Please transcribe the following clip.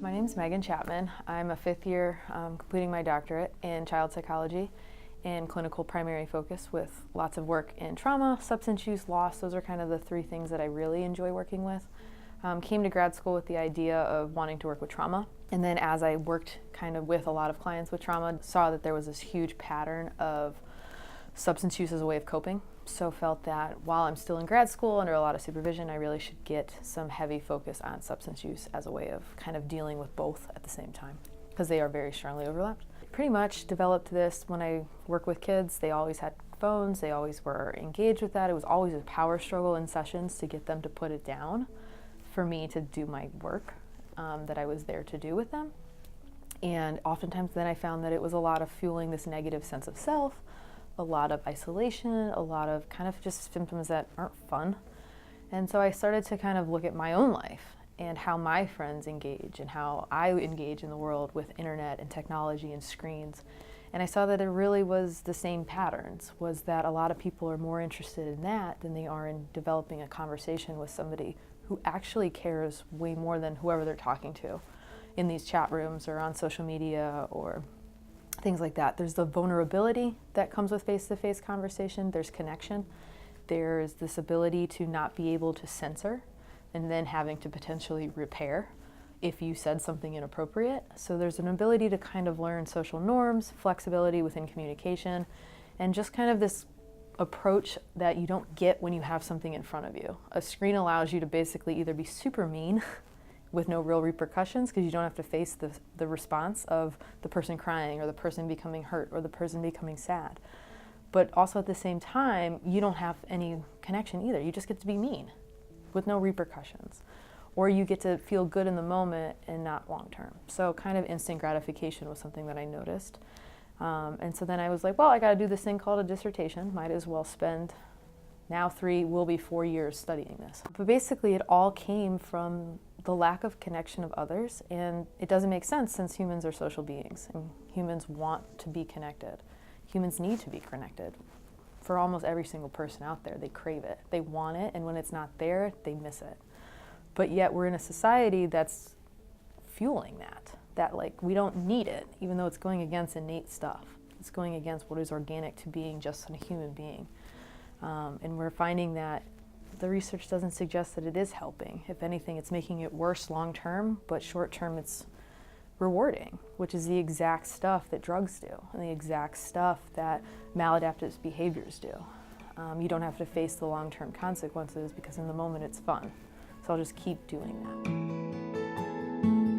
My name's Megan Chapman. I'm a fifth year completing my doctorate in child psychology and clinical primary focus with lots of work in trauma, substance use, loss. Those are kind of the three things that I really enjoy working with. Came to grad school with the idea of wanting to work with trauma. And then as I worked kind of with a lot of clients with trauma, saw that there was this huge pattern of substance use as a way of coping. So felt that while I'm still in grad school under a lot of supervision, I really should get some heavy focus on substance use as a way of kind of dealing with both at the same time, because they are very strongly overlapped. Pretty much developed this when I work with kids. They always had phones, they always were engaged with that. It was always a power struggle in sessions to get them to put it down for me to do my work that I was there to do with them. And oftentimes then I found that it was a lot of fueling this negative sense of self, a lot of isolation, a lot of kind of just symptoms that aren't fun. And so I started to kind of look at my own life and how my friends engage and how I engage in the world with internet and technology and screens. And I saw that it really was the same patterns, was that a lot of people are more interested in that than they are in developing a conversation with somebody who actually cares way more than whoever they're talking to in these chat rooms or on social media or things like that. There's the vulnerability that comes with face-to-face conversation. There's connection. There's this ability to not be able to censor and then having to potentially repair if you said something inappropriate. So there's an ability to kind of learn social norms, flexibility within communication, and just kind of this approach that you don't get when you have something in front of you. A screen allows you to basically either be super mean with no real repercussions because you don't have to face the response of the person crying or the person becoming hurt or the person becoming sad. But also at the same time, you don't have any connection either. You just get to be mean with no repercussions. Or you get to feel good in the moment and not long term. So kind of instant gratification was something that I noticed. And so then I was like, well, I got to do this thing called a dissertation. Might as well spend now 3, will be 4 years studying this. But basically it all came from the lack of connection of others, and it doesn't make sense since humans are social beings and humans want to be connected. Humans need to be connected. For almost every single person out there, they crave it, they want it, and when it's not there, they miss it. But yet we're in a society that's fueling that like we don't need it, even though it's going against innate stuff. It's going against what is organic to being just a human being. And we're finding that the research doesn't suggest that it is helping. If anything, it's making it worse long term, but short term it's rewarding, which is the exact stuff that drugs do and the exact stuff that maladaptive behaviors do. You don't have to face the long term consequences because in the moment it's fun. So I'll just keep doing that.